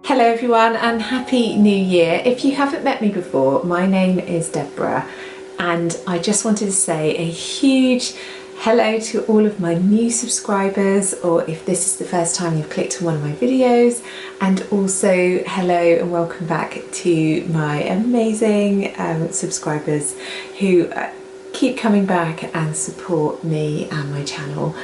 Hello everyone and Happy New Year. If you haven't met me before, my name is Deborah and I just wanted to say a huge hello to all of my new subscribers, or if this is the first time you've clicked on one of my videos, and also hello and welcome back to my amazing subscribers who keep coming back and support me and my channel.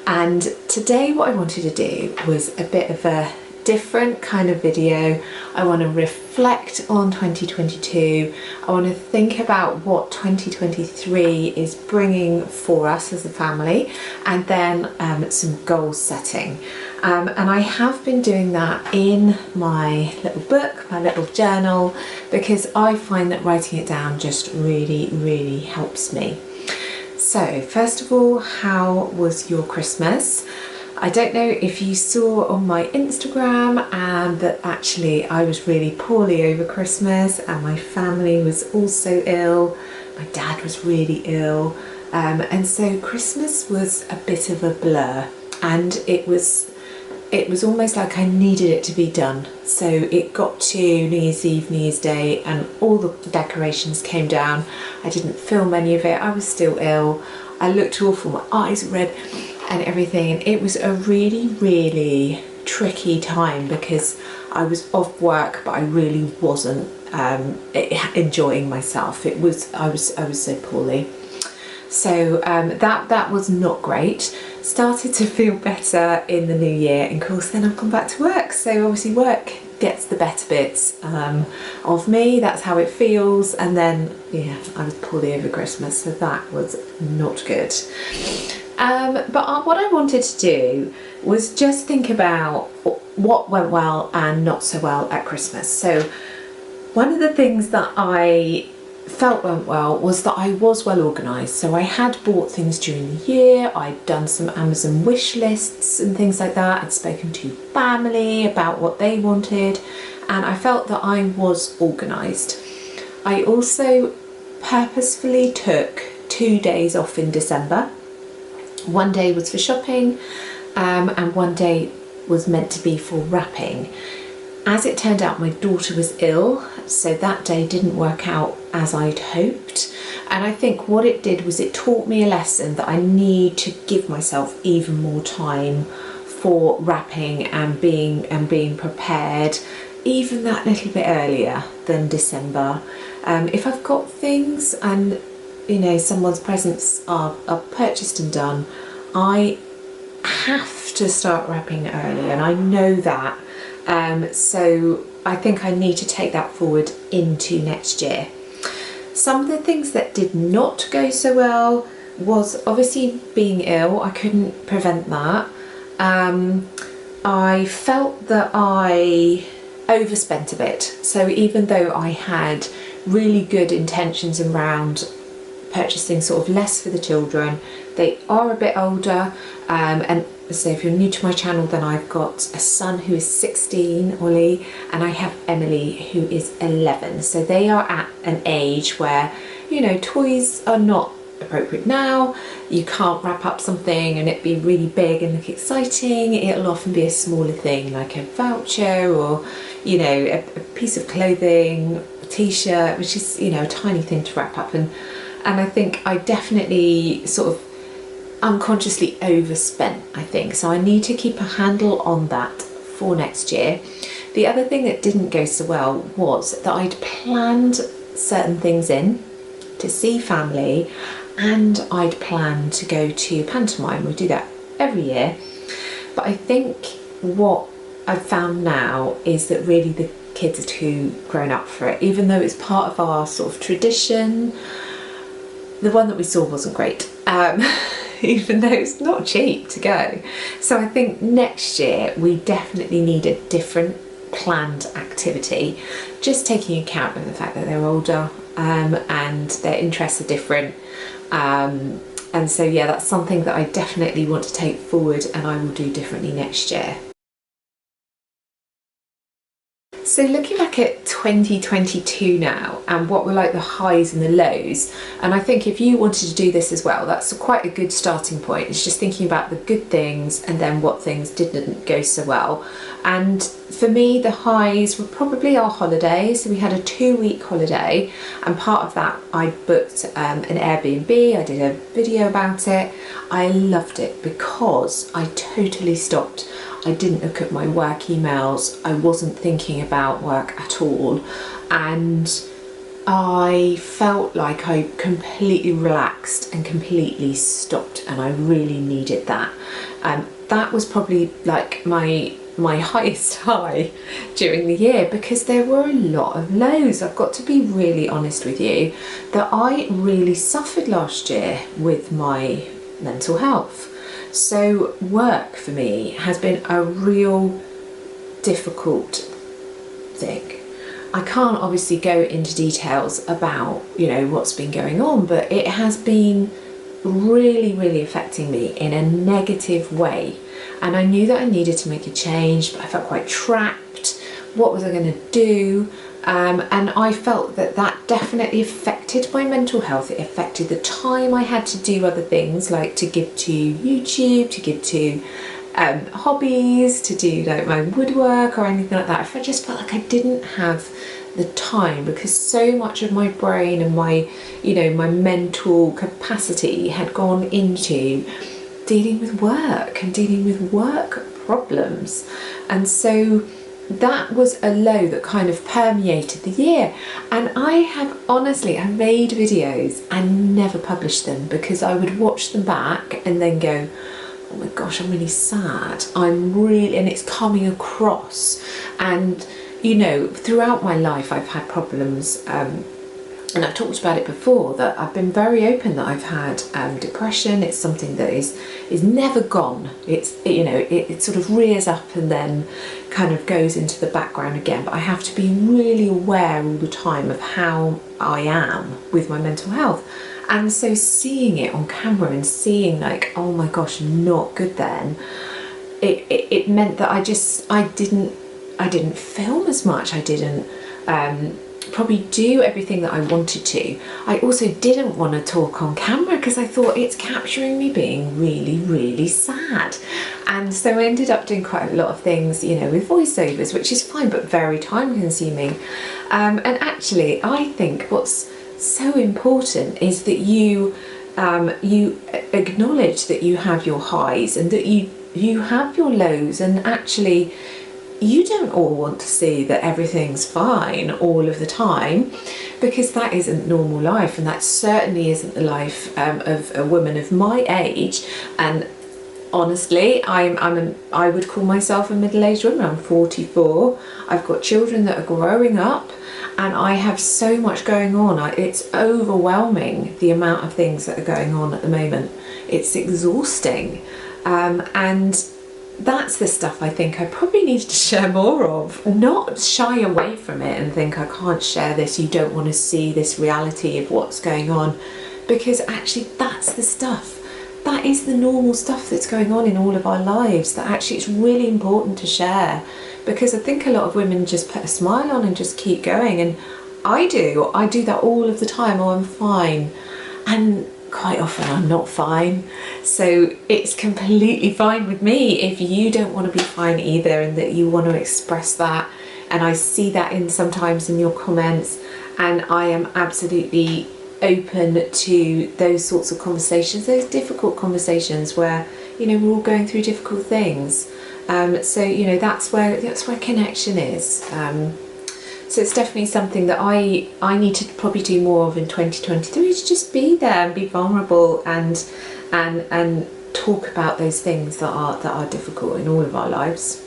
And today what I wanted to do was a bit of a different kind of video. I want to reflect on 2022. I want to think about what 2023 is bringing for us as a family, and then some goal setting. And I have been doing that in my little book, my little journal, because I find that writing it down just really helps me. So first of all, how was your Christmas? I don't know if you saw on my Instagram that actually I was really poorly over Christmas and my family was also ill. My dad was really ill, and so Christmas was a bit of a blur, and it was almost like I needed it to be done. So it got to New Year's Eve, New Year's Day, and all the decorations came down. I didn't film any of it. I was still ill. I looked awful, my eyes were red and everything, and it was a really tricky time because I was off work but I really wasn't enjoying myself. I was so poorly, so that was not great. Started to feel better in the new year, and of course then I've gone back to work, so obviously work gets the better bits of me. That's how it feels. And then yeah, I was poorly over Christmas, so that was not good. But what I wanted to do was just think about what went well and not so well at Christmas. So one of the things that I felt went well was that I was well organised. So I had bought things during the year, I'd done some Amazon wish lists and things like that. I'd spoken to family about what they wanted, and I felt that I was organised. I also purposefully took 2 days off in December. One day was for shopping, and one day was meant to be for wrapping. As it turned out, my daughter was ill, so that day didn't work out as I'd hoped. And I think what it did was it taught me a lesson that I need to give myself even more time for wrapping and being prepared, even that little bit earlier than December. If I've got things and someone's presents are purchased and done, I have to start wrapping early, and I know that. So I think I need to take that forward into next year. Some of the things that did not go so well was obviously being ill. I couldn't prevent that. I felt that I overspent a bit. So even though I had really good intentions around purchasing sort of less for the children, they are a bit older, and so if you're new to my channel, then I've got a son who is 16, Ollie, and I have Emily who is 11. So they are at an age where, toys are not appropriate now. You can't wrap up something and it be really big and look exciting. It'll often be a smaller thing like a voucher, or, a piece of clothing, a t-shirt, which is, a tiny thing to wrap up. And I think I definitely sort of unconsciously overspent, I think. So I need to keep a handle on that for next year. The other thing that didn't go so well was that I'd planned certain things in to see family, and I'd planned to go to pantomime. We do that every year. But I think what I've found now is that really the kids are too grown up for it, even though it's part of our sort of tradition. The one that we saw wasn't great, even though it's not cheap to go. So I think next year we definitely need a different planned activity, just taking account of the fact that they're older and their interests are different. And so yeah, that's something that I definitely want to take forward, and I will do differently next year. So looking back at 2022 now and what were like the highs and the lows, and I think if you wanted to do this as well, that's quite a good starting point. It's just thinking about the good things and then what things didn't go so well. And for me, the highs were probably our holiday. So we had a 2-week holiday, and part of that I booked an Airbnb. I did a video about it. I loved it because I totally stopped. I didn't look at my work emails. I wasn't thinking about work at all. And I felt like I completely relaxed and completely stopped, and I really needed that. That was probably like my highest high during the year, because there were a lot of lows. I've got to be really honest with you that I really suffered last year with my mental health. So work for me has been a real difficult thing. I can't obviously go into details about, what's been going on, but it has been really affecting me in a negative way. And I knew that I needed to make a change, but I felt quite trapped. What was I going to do? And I felt that definitely affected my mental health. It affected the time I had to do other things, like to give to YouTube, to give to hobbies, to do like my woodwork or anything like that. I just felt like I didn't have the time, because so much of my brain and my mental capacity had gone into dealing with work and dealing with work problems. And so that was a low that kind of permeated the year. And I made videos and never published them, because I would watch them back and then go, oh my gosh, I'm really sad. And it's coming across. And, throughout my life, I've had problems. And I've talked about it before, that I've been very open that I've had depression. It's something that is never gone. It sort of rears up and then kind of goes into the background again. But I have to be really aware all the time of how I am with my mental health. And so seeing it on camera and seeing like, oh my gosh, not good then, it meant that I didn't film as much. I didn't probably do everything that I wanted to. I also didn't want to talk on camera because I thought it's capturing me being really sad. And so I ended up doing quite a lot of things, with voiceovers, which is fine, but very time consuming. And actually, I think what's so important is that you acknowledge that you have your highs and that you have your lows, and actually you don't all want to see that everything's fine all of the time, because that isn't normal life, and that certainly isn't the life of a woman of my age. And honestly, I would call myself a middle-aged woman. I'm 44. I've got children that are growing up, and I have so much going on. It's overwhelming, the amount of things that are going on at the moment. It's exhausting, and that's the stuff I think I probably need to share more of, not shy away from it and think I can't share this, you don't want to see this reality of what's going on, because actually that's the stuff, that is the normal stuff that's going on in all of our lives, that actually it's really important to share, because I think a lot of women just put a smile on and just keep going, and I do that all of the time. Oh, I'm fine, and quite often I'm not fine. So it's completely fine with me if you don't want to be fine either, and that you want to express that. And I see that sometimes in your comments, and I am absolutely open to those sorts of conversations, those difficult conversations where we're all going through difficult things. So that's where connection is. So it's definitely something that I need to probably do more of in 2023, to just be there and be vulnerable and talk about those things that are difficult in all of our lives.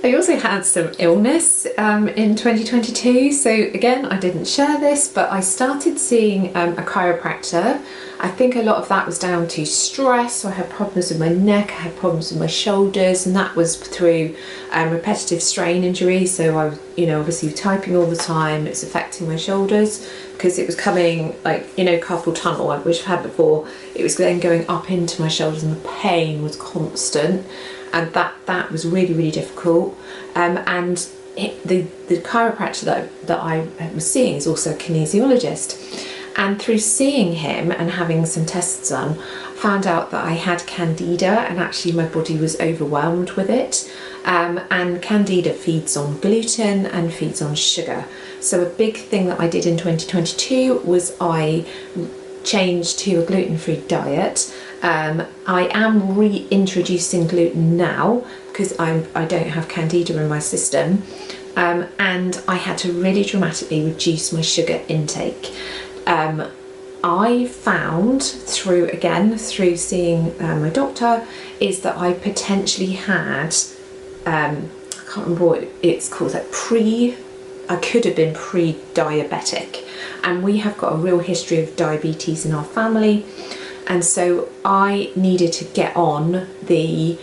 I also had some illness in 2022, so again, I didn't share this, but I started seeing a chiropractor. I think a lot of that was down to stress. So I had problems with my neck, I had problems with my shoulders, and that was through repetitive strain injury. So I was, obviously typing all the time, it's affecting my shoulders because it was coming like, carpal tunnel, which I've had before. It was then going up into my shoulders, and the pain was constant. And that was really difficult. And the chiropractor that I was seeing is also a kinesiologist. And through seeing him and having some tests done, found out that I had candida, and actually my body was overwhelmed with it. And candida feeds on gluten and feeds on sugar. So a big thing that I did in 2022 was I changed to a gluten-free diet. I am reintroducing gluten now because I don't have candida in my system. And I had to really dramatically reduce my sugar intake. I found through seeing my doctor, is that I potentially had, I can't remember what it's called, like I could have been pre-diabetic, and we have got a real history of diabetes in our family, and so I needed to get on the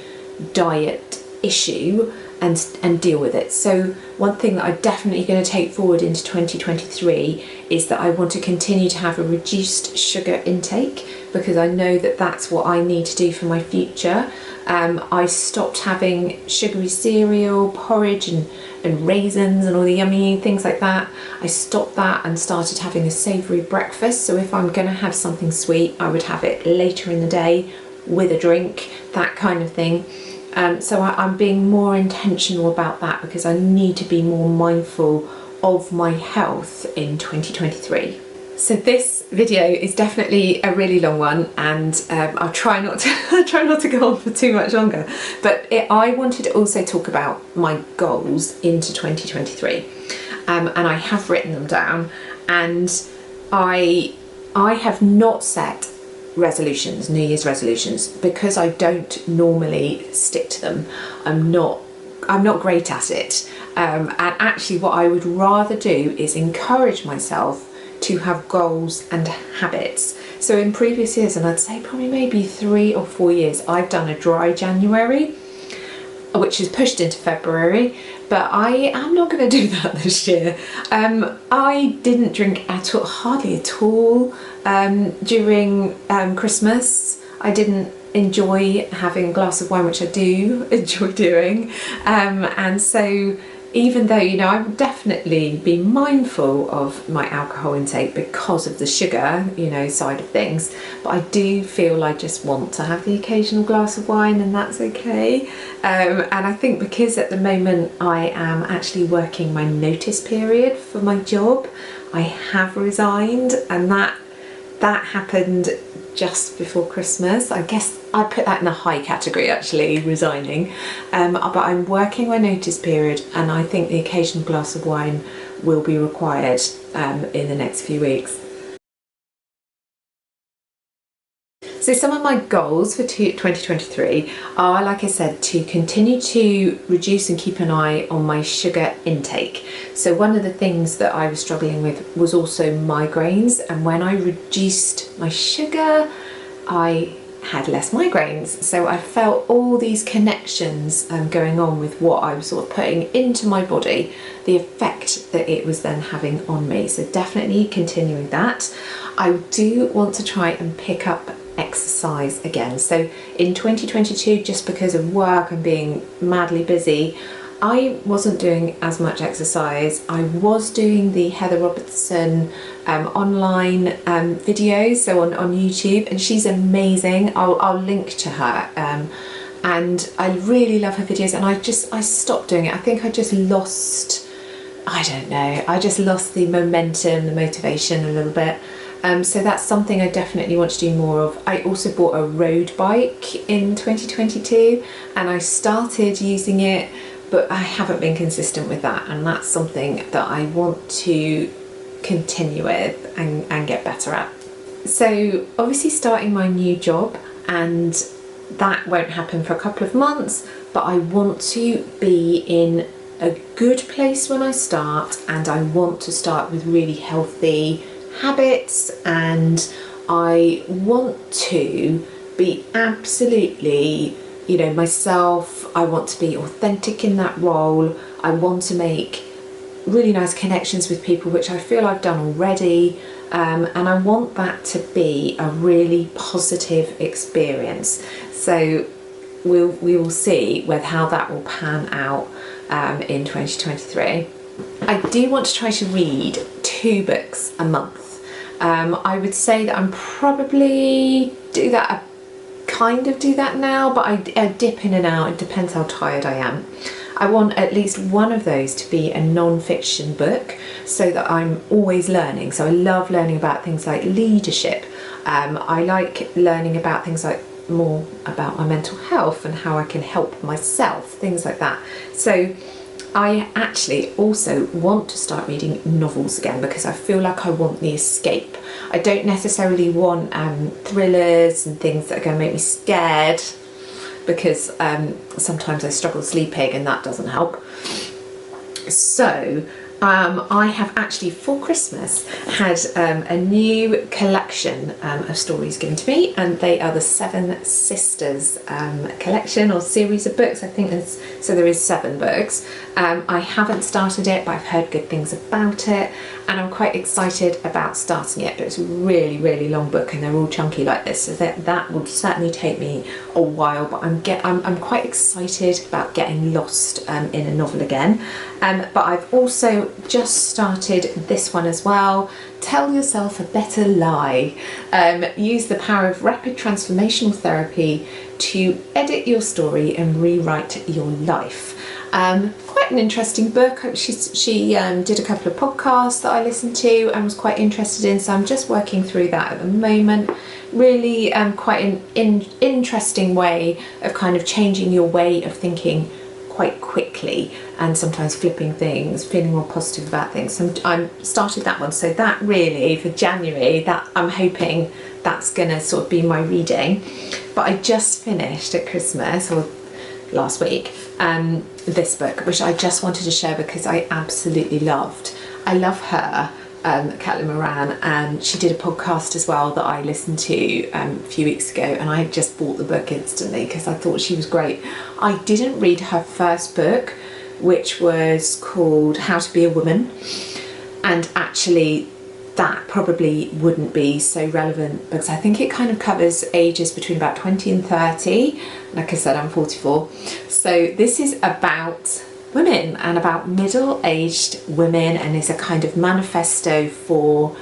diet issue and deal with it. So one thing that I'm definitely going to take forward into 2023 is that I want to continue to have a reduced sugar intake, because I know that that's what I need to do for my future. I stopped having sugary cereal, porridge and raisins and all the yummy things like that. I stopped that and started having a savoury breakfast. So if I'm going to have something sweet, I would have it later in the day with a drink, that kind of thing. So I'm being more intentional about that, because I need to be more mindful of my health in 2023. So this video is definitely a really long one, and I'll try not to go on for too much longer. But I wanted to also talk about my goals into 2023, and I have written them down. And I have not set resolutions, New Year's resolutions, because I don't normally stick to them. I'm not great at it. And actually what I would rather do is encourage myself to have goals and habits. So in previous years, and I'd say probably maybe 3 or 4 years, I've done a dry January, which is pushed into February, but I am not going to do that this year. I didn't drink at all, hardly at all, during Christmas. I didn't enjoy having a glass of wine, which I do enjoy doing, and so even though, you know, I would definitely be mindful of my alcohol intake because of the sugar, you know, side of things, but I do feel I just want to have the occasional glass of wine, and that's okay. And I think because at the moment I am actually working my notice period for my job, I have resigned, and that happened just before Christmas. I guess I put that in the high category, actually, resigning. But I'm working my notice period, and I think the occasional glass of wine will be required in the next few weeks. So some of my goals for 2023 are, like I said, to continue to reduce and keep an eye on my sugar intake. So one of the things that I was struggling with was also migraines, and when I reduced my sugar, I had less migraines. So I felt all these connections going on with what I was sort of putting into my body, the effect that it was then having on me. So definitely continuing that. I do want to try and pick up exercise again. So in 2022, just because of work and being madly busy, I wasn't doing as much exercise. I was doing the Heather Robertson online videos, so on YouTube, and she's amazing. I'll link to her, and I really love her videos, and I stopped doing it. I think I just lost, I don't know, I just lost the momentum, the motivation a little bit. So that's something I definitely want to do more of. I also bought a road bike in 2022, and I started using it, but I haven't been consistent with that, and that's something that I want to continue with and get better at. So obviously starting my new job, and that won't happen for a couple of months, but I want to be in a good place when I start, and I want to start with really healthy habits, and I want to be absolutely, you know, myself. I want to be authentic in that role. I want to make really nice connections with people, which I feel I've done already, and I want that to be a really positive experience. So we will see how that will pan out. in 2023. I do want to try to read 2 books a month. I would say that I'm probably do that now, but I dip in and out. It depends how tired I am. I want at least one of those to be a non-fiction book so that I'm always learning. So I love learning about things like leadership. I like learning about things like more about my mental health and how I can help myself, things like that. So I actually also want to start reading novels again because I feel like I want the escape. I don't necessarily want thrillers and things that are going to make me scared, because sometimes I struggle sleeping and that doesn't help. So I have actually for Christmas had a new collection of stories given to me, and they are the Seven Sisters collection or series of books. I think there is 7 books. I haven't started it, but I've heard good things about it, and I'm quite excited about starting it. But it's a really, really long book, and they're all chunky like this, so that will certainly take me a while. But I'm quite excited about getting lost in a novel again. But I've also just started this one as well. Tell Yourself a Better Lie. Use the power of rapid transformational therapy to edit your story and rewrite your life. Quite an interesting book. She did a couple of podcasts that I listened to and was quite interested in, so I'm just working through that at the moment. Really quite an interesting way of kind of changing your way of thinking quite quickly, and sometimes flipping things, feeling more positive about things. So I started that one, so that really for January, that I'm hoping that's gonna sort of be my reading. But I just finished at Christmas or last week this book, which I just wanted to share because I absolutely loved. I love her, Caitlin Moran, and she did a podcast as well that I listened to a few weeks ago, and I just bought the book instantly because I thought she was great. I didn't read her first book, which was called How to Be a Woman, and actually that probably wouldn't be so relevant because I think it kind of covers ages between about 20 and 30. Like I said, I'm 44, so this is about women and about middle-aged women, and it's a kind of manifesto for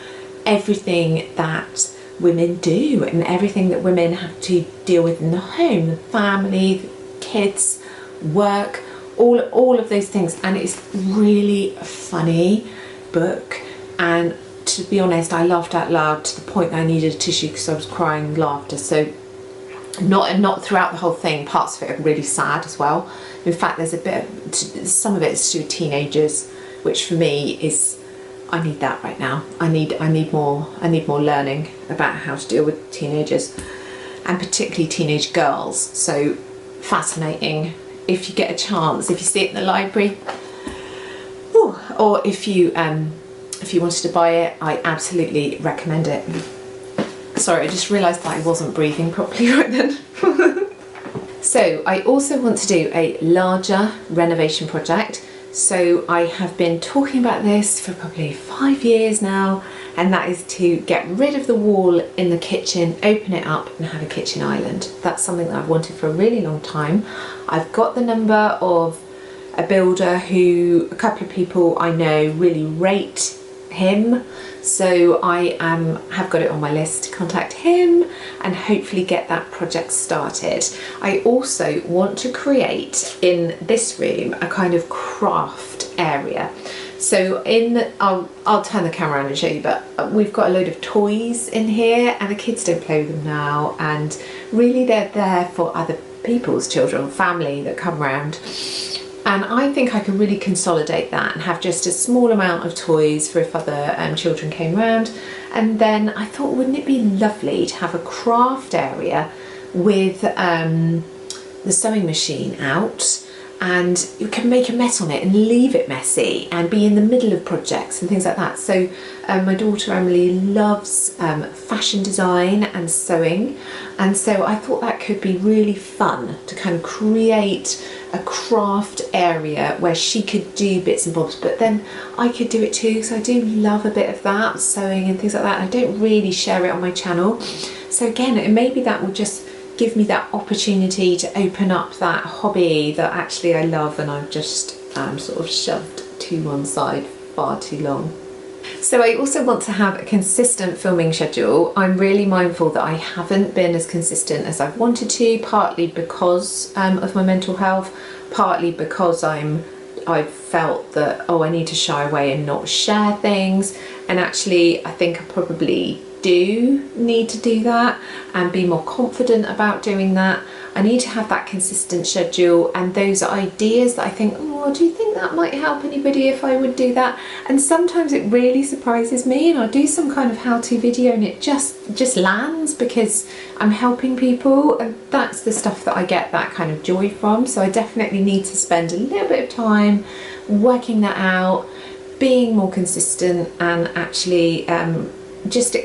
everything that women do and everything that women have to deal with in the home, the family, the kids, work, all of those things. And it's really a funny book, and to be honest, I laughed out loud to the point that I needed a tissue because I was crying laughter. So not throughout the whole thing. Parts of it are really sad as well. In fact, there's a bit of, some of it's to teenagers, which for me is, I need that right now. I need more learning about how to deal with teenagers, and particularly teenage girls. So fascinating. If you get a chance, if you see it in the library, or if you wanted to buy it, I absolutely recommend it. Sorry, I just realised that I wasn't breathing properly right then. So I also want to do a larger renovation project. So I have been talking about this for probably 5 years now, and that is to get rid of the wall in the kitchen, open it up and have a kitchen island. That's something that I've wanted for a really long time. I've got the number of a builder who a couple of people I know really rate him, so I have got it on my list to contact him and hopefully get that project started. I also want to create in this room a kind of craft area. So I'll turn the camera around and show you, but we've got a load of toys in here and the kids don't play with them now, and really they're there for other people's children, family that come around. And I think I could really consolidate that and have just a small amount of toys for if other children came around. And then I thought, wouldn't it be lovely to have a craft area with the sewing machine out, and you can make a mess on it and leave it messy and be in the middle of projects and things like that. So my daughter Emily loves fashion design and sewing, and so I thought that could be really fun to kind of create a craft area where she could do bits and bobs, but then I could do it too, because I do love a bit of that, sewing and things like that. I don't really share it on my channel, so again, maybe that will just give me that opportunity to open up that hobby that actually I love, and I'm just sort of shoved to one side far too long. So I also want to have a consistent filming schedule. I'm really mindful that I haven't been as consistent as I've wanted to, partly because of my mental health, partly because I've felt that, oh, I need to shy away and not share things. And actually, I think I probably do need to do that and be more confident about doing that. I need to have that consistent schedule, and those are ideas that I think, oh, do you think that might help anybody if I would do that? And sometimes it really surprises me, and I'll do some kind of how-to video and it just lands because I'm helping people, and that's the stuff that I get that kind of joy from. So I definitely need to spend a little bit of time working that out, being more consistent, and actually just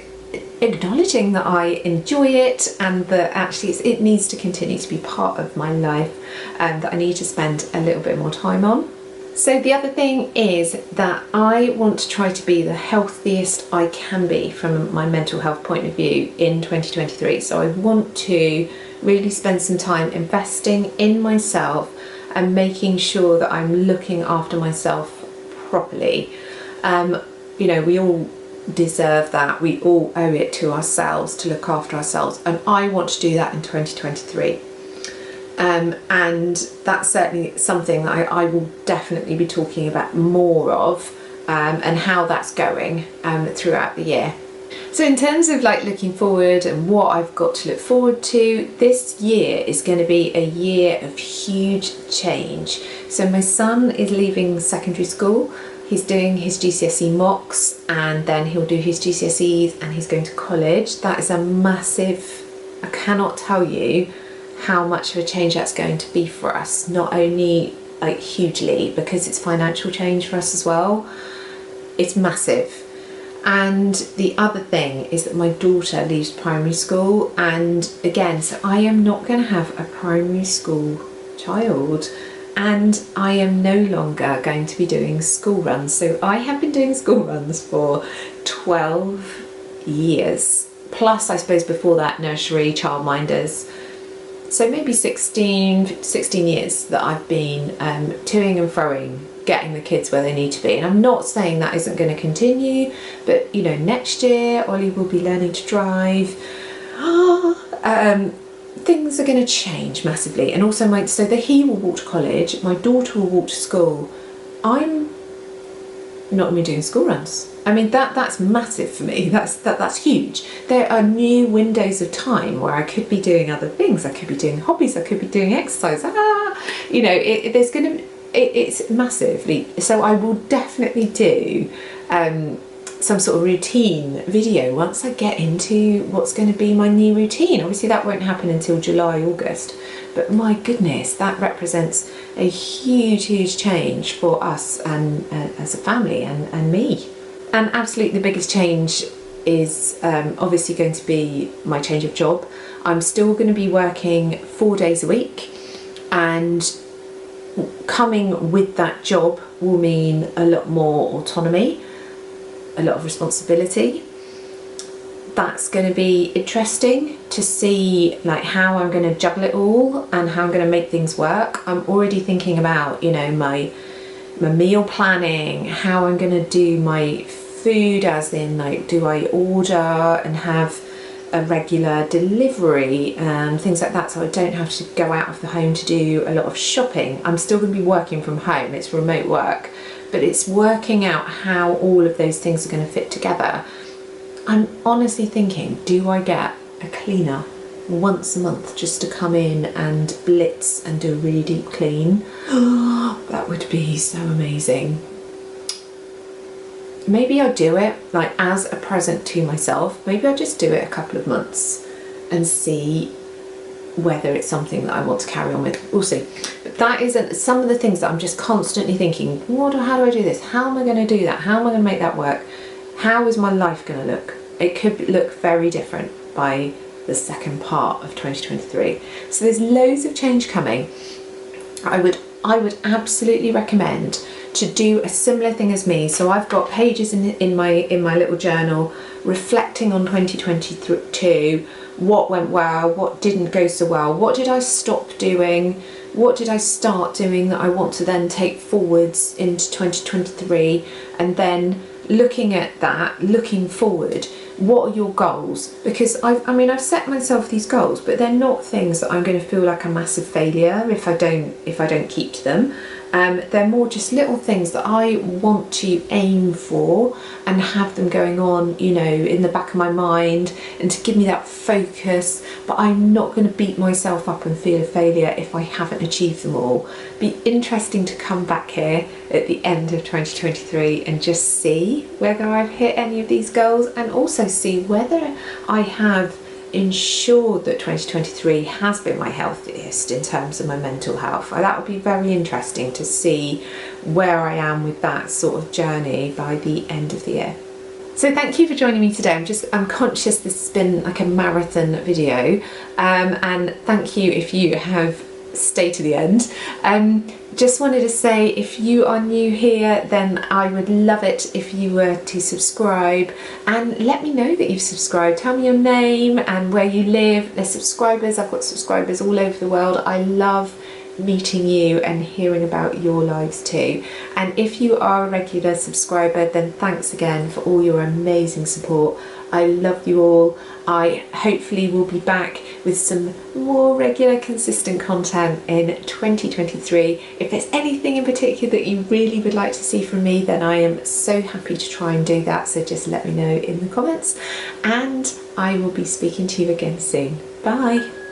acknowledging that I enjoy it, and that actually it needs to continue to be part of my life, and that I need to spend a little bit more time on. So the other thing is that I want to try to be the healthiest I can be from my mental health point of view in 2023. So I want to really spend some time investing in myself and making sure that I'm looking after myself properly. You know, we all deserve that. We all owe it to ourselves to look after ourselves, and I want to do that in 2023. And that's certainly something that I will definitely be talking about more of, and how that's going throughout the year. So in terms of like looking forward and what I've got to look forward to, this year is going to be a year of huge change. So my son is leaving secondary school. He's doing his GCSE mocks, and then he'll do his GCSEs, and he's going to college. That is a massive, I cannot tell you how much of a change that's going to be for us. Not only like hugely, because it's financial change for us as well. It's massive. And the other thing is that my daughter leaves primary school, and again, so I am not going to have a primary school child. And I am no longer going to be doing school runs. So I have been doing school runs for 12 years. Plus, I suppose before that, nursery, childminders. So maybe 16 years that I've been toing and froing, getting the kids where they need to be. And I'm not saying that isn't going to continue, but you know, next year Ollie will be learning to drive. Things are going to change massively, and also so that he will walk to college, my daughter will walk to school. I'm not going to be doing school runs. I mean, that's massive for me. That's huge. There are new windows of time where I could be doing other things. I could be doing hobbies. I could be doing exercise. You know, it's massively. So I will definitely do some sort of routine video once I get into what's going to be my new routine. Obviously that won't happen until July, August, but my goodness, that represents a huge change for us and as a family and me. And absolutely the biggest change is obviously going to be my change of job. I'm still going to be working 4 days a week, and coming with that job will mean a lot more autonomy, a lot of responsibility. That's going to be interesting to see like how I'm going to juggle it all and how I'm going to make things work. I'm already thinking about, you know, my meal planning, how I'm going to do my food, as in like, do I order and have a regular delivery and things like that, so I don't have to go out of the home to do a lot of shopping. I'm still going to be working from home, it's remote work, but it's working out how all of those things are going to fit together. I'm honestly thinking, do I get a cleaner once a month just to come in and blitz and do a really deep clean? That would be so amazing. Maybe I'll do it like as a present to myself. Maybe I'll just do it a couple of months and see whether it's something that I want to carry on with. We'll see. But that isn't some of the things that I'm just constantly thinking, how do I do this? How am I going to do that? How am I going to make that work? How is my life going to look? It could look very different by the second part of 2023. So there's loads of change coming. I would absolutely recommend to do a similar thing as me. So I've got pages in my little journal reflecting on 2022, what went well, what didn't go so well, what did I stop doing, what did I start doing that I want to then take forwards into 2023, and then looking at that, looking forward, what are your goals? Because I've set myself these goals, but they're not things that I'm going to feel like a massive failure if I don't keep to them. They're more just little things that I want to aim for and have them going on, you know, in the back of my mind, and to give me that focus. But I'm not going to beat myself up and feel a failure if I haven't achieved them all. Be interesting to come back here at the end of 2023 and just see whether I've hit any of these goals, and also see whether I have ensured that 2023 has been my healthiest in terms of my mental health. That would be very interesting to see where I am with that sort of journey by the end of the year. So thank you for joining me today. I'm conscious this has been like a marathon video, and thank you if you have stayed to the end. Just wanted to say, if you are new here, then I would love it if you were to subscribe, and let me know that you've subscribed. Tell me your name and where you live. There's subscribers, I've got subscribers all over the world. I love meeting you and hearing about your lives too. And if you are a regular subscriber, then thanks again for all your amazing support. I love you all. I hopefully will be back with some more regular, consistent content in 2023. If there's anything in particular that you really would like to see from me, then I am so happy to try and do that. So just let me know in the comments, and I will be speaking to you again soon. Bye.